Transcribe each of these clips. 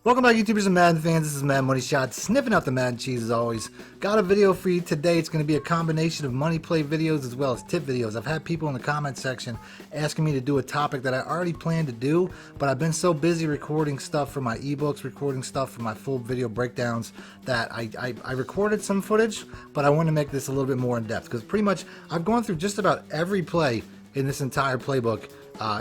Welcome back, YouTubers and Madden fans. This is MADDENMONEYSHOT, sniffing out the Madden cheese as always. Got a video for you today. It's going to be a combination of money play videos as well as tip videos. I've had people in the comment section asking me to do a topic that I already planned to do, but I've been so busy recording stuff for my ebooks, recording stuff for my full video breakdowns, that I recorded some footage, but I want to make this a little bit more in depth because pretty much I've gone through just about every play in this entire playbook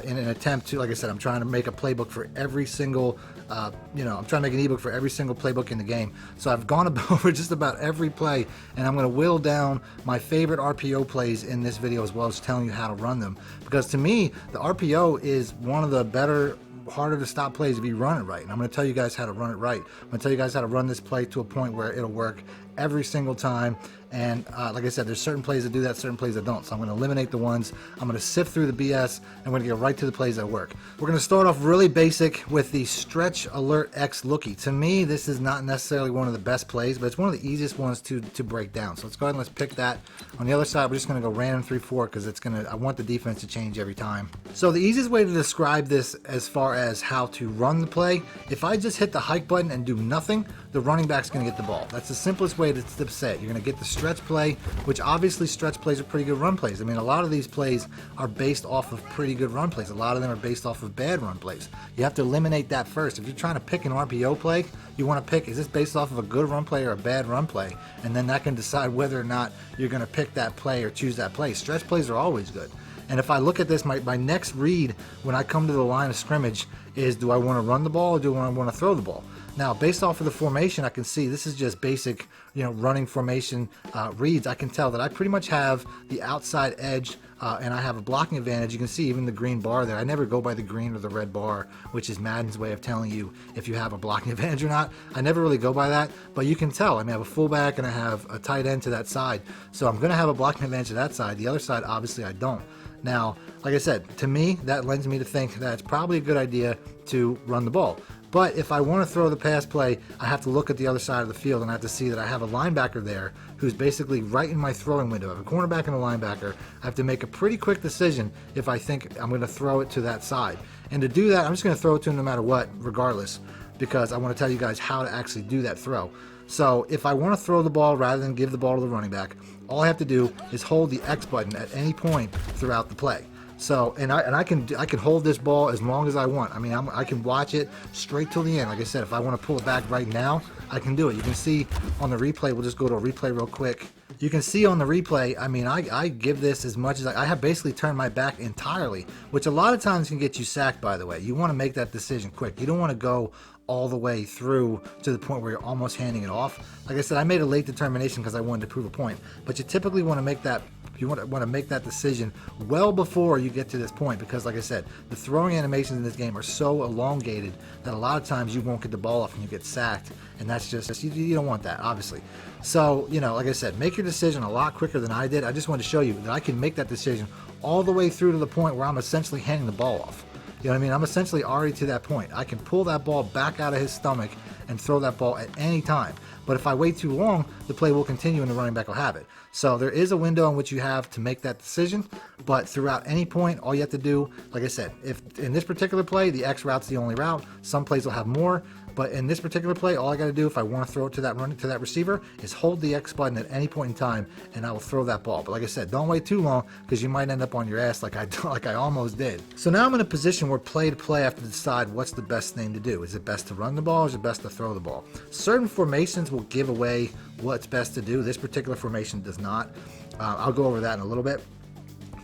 in an attempt to, like I said, I'm trying to make a playbook for every single, I'm trying to make an ebook for every single playbook in the game. So I've gone over just about every play, and I'm going to whittle down my favorite RPO plays in this video as well as telling you how to run them. Because to me, the RPO is one of the better, harder to stop plays if you run it right. And I'm going to tell you guys how to run it right. I'm going to tell you guys how to run this play to a point where it'll work every single time. And like I said, there's certain plays that do that, certain plays that don't. So I'm going to eliminate the ones. I'm going to sift through the BS, and we're going to get right to the plays that work. We're going to start off really basic with the Stretch Alert X Lookie. To me, this is not necessarily one of the best plays, but it's one of the easiest ones to break down. So let's go ahead and let's pick that. On the other side, we're just going to go random 3-4 because I want the defense to change every time. So the easiest way to describe this as far as how to run the play, if I just hit the hike button and do nothing, the running back's going to get the ball. That's the simplest way to say it. You're going to get the stretch play, which obviously stretch plays are pretty good run plays. I mean, a lot of these plays are based off of pretty good run plays. A lot of them are based off of bad run plays. You have to eliminate that first. If you're trying to pick an RPO play, you want to pick, is this based off of a good run play or a bad run play? And then that can decide whether or not you're going to pick that play or choose that play. Stretch plays are always good. And if I look at this, my next read when I come to the line of scrimmage is, do I want to run the ball or do I want to throw the ball? Now, based off of the formation, I can see this is just basic, running formation reads. I can tell that I pretty much have the outside edge and I have a blocking advantage. You can see even the green bar there. I never go by the green or the red bar, which is Madden's way of telling you if you have a blocking advantage or not. I never really go by that, but you can tell. I mean, I have a fullback and I have a tight end to that side. So I'm going to have a blocking advantage to that side. The other side, obviously, I don't. Now, like I said, to me, that lends me to think that it's probably a good idea to run the ball. But if I want to throw the pass play, I have to look at the other side of the field and I have to see that I have a linebacker there who's basically right in my throwing window. I have a cornerback and a linebacker. I have to make a pretty quick decision if I think I'm going to throw it to that side. And to do that, I'm just going to throw it to him no matter what, regardless, because I want to tell you guys how to actually do that throw. So if I want to throw the ball rather than give the ball to the running back, all I have to do is hold the X button at any point throughout the play. So, and I can hold this ball as long as I want. I mean, I can watch it straight till the end. Like I said, if I want to pull it back right now, I can do it. You can see on the replay, we'll just go to a replay real quick. You can see on the replay, I mean, I give this as much as I have basically turned my back entirely, which a lot of times can get you sacked, by the way. You want to make that decision quick. You don't want to go all the way through to the point where you're almost handing it off. Like I said, I made a late determination because I wanted to prove a point, but you typically want to make that decision well before you get to this point, because like I said, the throwing animations in this game are so elongated that a lot of times you won't get the ball off and you get sacked, and that's just, you don't want that, obviously. So, like I said, make your decision a lot quicker than I did. I just wanted to show you that I can make that decision all the way through to the point where I'm essentially handing the ball off. You know what I mean? I'm essentially already to that point. I can pull that ball back out of his stomach and throw that ball at any time. But if I wait too long, the play will continue and the running back will have it. So there is a window in which you have to make that decision, but throughout any point, all you have to do, like I said, if in this particular play, the X route's the only route, some plays will have more, but in this particular play, all I got to do if I want to throw it to that receiver is hold the X button at any point in time, and I will throw that ball. But like I said, don't wait too long because you might end up on your ass like I almost did. So now I'm in a position where play to play, I have to decide what's the best thing to do. Is it best to run the ball or is it best to throw the ball? Certain formations will give away what's best to do. This particular formation does not. I'll go over that in a little bit.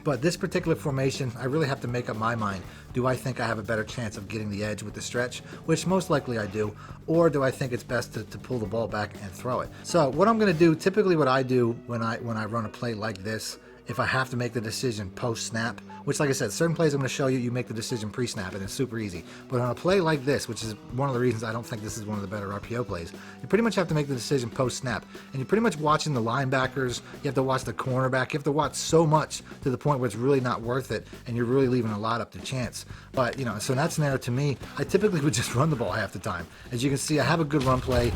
But this particular formation, I really have to make up my mind. Do I think I have a better chance of getting the edge with the stretch, which most likely I do, or do I think it's best to pull the ball back and throw it? So what I'm going to do, typically what I do when I run a play like this, if I have to make the decision post-snap, which like I said, certain plays I'm going to show you, you make the decision pre-snap and it's super easy. But on a play like this, which is one of the reasons I don't think this is one of the better RPO plays, you pretty much have to make the decision post-snap. And you're pretty much watching the linebackers, you have to watch the cornerback, you have to watch so much to the point where it's really not worth it and you're really leaving a lot up to chance. But, so in that scenario, to me, I typically would just run the ball half the time. As you can see, I have a good run play.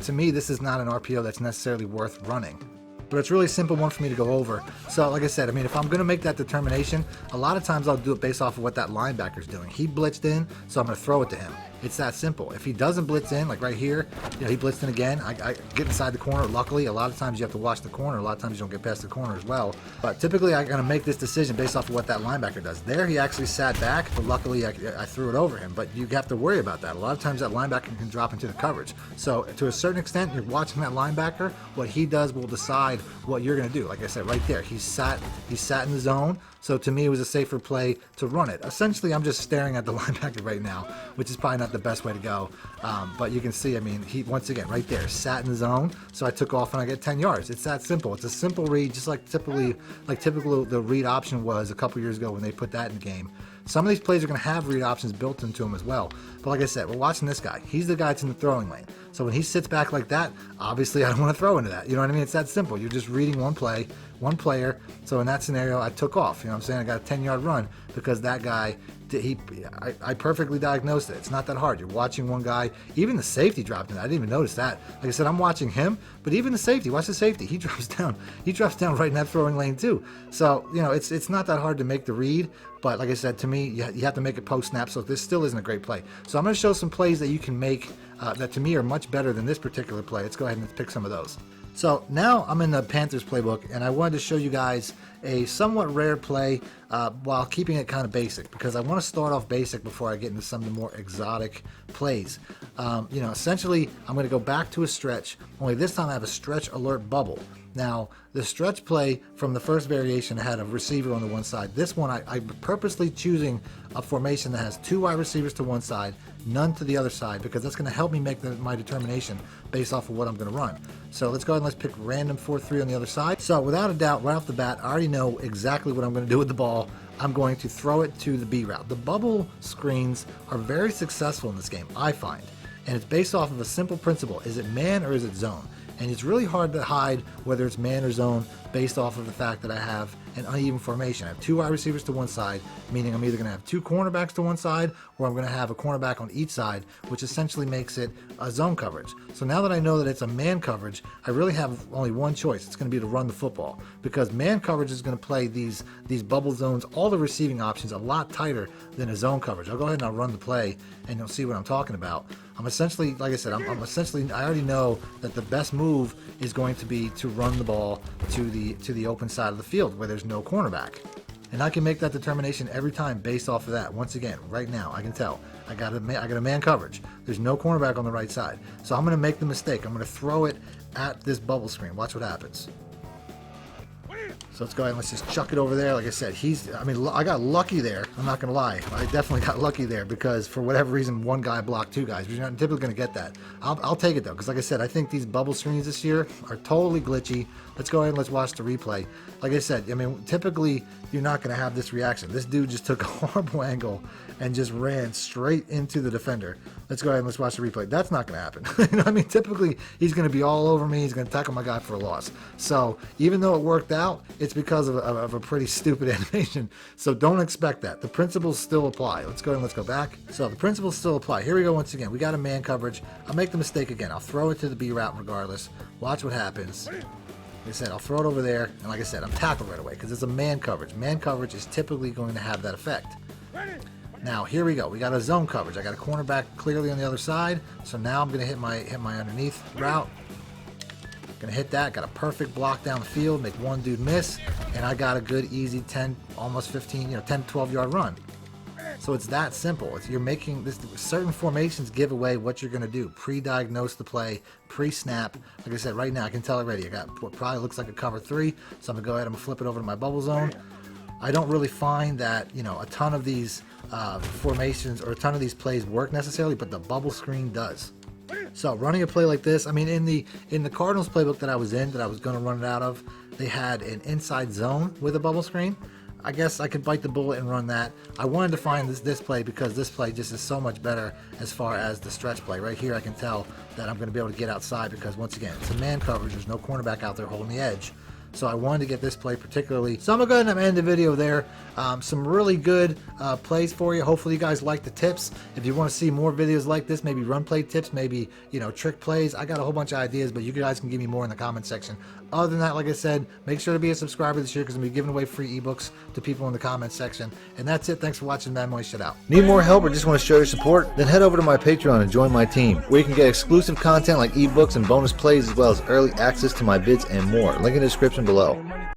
To me, this is not an RPO that's necessarily worth running. but it's really a simple one for me to go over. So like I said, I mean, if I'm going to make that determination, a lot of times I'll do it based off of what that linebacker's doing. He blitzed in, so I'm going to throw it to him. It's that simple. If he doesn't blitz in, like right here, you know, he blitzed in again, I get inside the corner. Luckily, a lot of times you have to watch the corner. A lot of times you don't get past the corner as well. But typically, I'm going to make this decision based off of what that linebacker does. There, he actually sat back, but luckily I threw it over him. But you have to worry about that. A lot of times that linebacker can drop into the coverage. So to a certain extent, you're watching that linebacker. What he does will decide what you're going to do. Like I said, right there, he sat in the zone. So to me, it was a safer play to run it. Essentially, I'm just staring at the linebacker right now, which is probably not the best way to go. But you can see, I mean, he, once again, right there, sat in the zone. So I took off and I get 10 yards. It's that simple. It's a simple read, just like typical the read option was a couple years ago when they put that in the game. Some of these plays are going to have read options built into them as well. But like I said, we're watching this guy. He's the guy that's in the throwing lane. So when he sits back like that, obviously I don't want to throw into that. You know what I mean? It's that simple. You're just reading one play, one player. So in that scenario, I took off. You know what I'm saying? I got a 10-yard run because that guy, I perfectly diagnosed it. It's not that hard. You're watching one guy. Even the safety dropped in. I didn't even notice that. Like I said, I'm watching him, but even the safety, watch the safety. He drops down. He drops down right in that throwing lane too. So, you know, it's not that hard to make the read. But like I said, to me, you have to make it post-snap, so this still isn't a great play. So I'm going to show some plays that you can make that to me are much better than this particular play. Let's go ahead and pick some of those. So now I'm in the Panthers playbook, and I wanted to show you guys a somewhat rare play while keeping it kind of basic, because I want to start off basic before I get into some of the more exotic plays. You know, essentially, I'm going to go back to a stretch, only this time I have a stretch alert bubble. Now, the stretch play from the first variation had a receiver on the one side. This one, I'm purposely choosing a formation that has 2 wide receivers to one side, none to the other side, because that's going to help me make my determination based off of what I'm going to run. So let's go ahead and let's pick random 4-3 on the other side. So without a doubt, right off the bat, I already know exactly what I'm going to do with the ball. I'm going to throw it to the B route. The bubble screens are very successful in this game, I find. And it's based off of a simple principle. Is it man or is it zone? And it's really hard to hide whether it's man or zone based off of the fact that I have an uneven formation. I have 2 wide receivers to one side, meaning I'm either going to have 2 cornerbacks to one side or I'm going to have a cornerback on each side, which essentially makes it a zone coverage. So now that I know that it's a man coverage, I really have only one choice. It's going to be to run the football, because man coverage is going to play these bubble zones, all the receiving options, a lot tighter than a zone coverage. I'll go ahead and I'll run the play and you'll see what I'm talking about. I'm essentially, like I said, I already know that the best move is going to be to run the ball to the open side of the field where there's no cornerback. And I can make that determination every time based off of that. Once again, right now, I can tell. I got a man coverage. There's no cornerback on the right side. So I'm going to make the mistake. I'm going to throw it at this bubble screen. Watch what happens. So let's go ahead and let's just chuck it over there. Like I said, I got lucky there. I'm not going to lie. I definitely got lucky there because for whatever reason, one guy blocked 2 guys. You're not typically going to get that. I'll take it though, because like I said, I think these bubble screens this year are totally glitchy. Let's go ahead and let's watch the replay. Like I said, I mean, typically you're not going to have this reaction. This dude just took a horrible angle and just ran straight into the defender. Let's go ahead and let's watch the replay. That's not going to happen. You know what I mean? Typically, he's going to be all over me. He's going to tackle my guy for a loss. So even though it worked out, it's because of a pretty stupid animation. So don't expect that. The principles still apply. Let's go ahead and let's go back. So the principles still apply. Here we go once again. We got a man coverage. I'll make the mistake again. I'll throw it to the B route regardless. Watch what happens. Like I said, I'll throw it over there, and like I said, I'm tackled right away because it's a man coverage. Man coverage is typically going to have that effect. Now, here we go. We got a zone coverage. I got a cornerback clearly on the other side, so now I'm going to hit my underneath route. Going to hit that. Got a perfect block down the field, make one dude miss, and I got a good, easy 10, almost 15, 10, 12-yard run. So it's that simple. You're making this. Certain formations give away what you're going to do. Pre-diagnose the play, pre-snap. Like I said, right now I can tell already. I got what probably looks like a cover 3. So I'm going to go ahead and flip it over to my bubble zone. I don't really find that a ton of these formations or a ton of these plays work necessarily, but the bubble screen does. So running a play like this, I mean, in the Cardinals playbook that I was going to run it out of, they had an inside zone with a bubble screen. I guess I could bite the bullet and run that. I wanted to find this play because this play just is so much better as far as the stretch play. Right here I can tell that I'm going to be able to get outside because once again, it's a man coverage. There's no cornerback out there holding the edge. so I wanted to get this play particularly. So I'm gonna go ahead and end the video there. Some really good plays for you. Hopefully you guys like the tips. If you want to see more videos like this, maybe run play tips, maybe, you know, trick plays, I got a whole bunch of ideas, but you guys can give me more in the comment section. Other than that, like I said, make sure to be a subscriber this year because I'm going to be giving away free ebooks to people in the comment section. And that's it. Thanks for watching Madden Money Shot out. Need more help or just want to show your support? Then head over to my Patreon and join my team, where you can get exclusive content like ebooks and bonus plays, as well as early access to my vids and more. Link in the description below.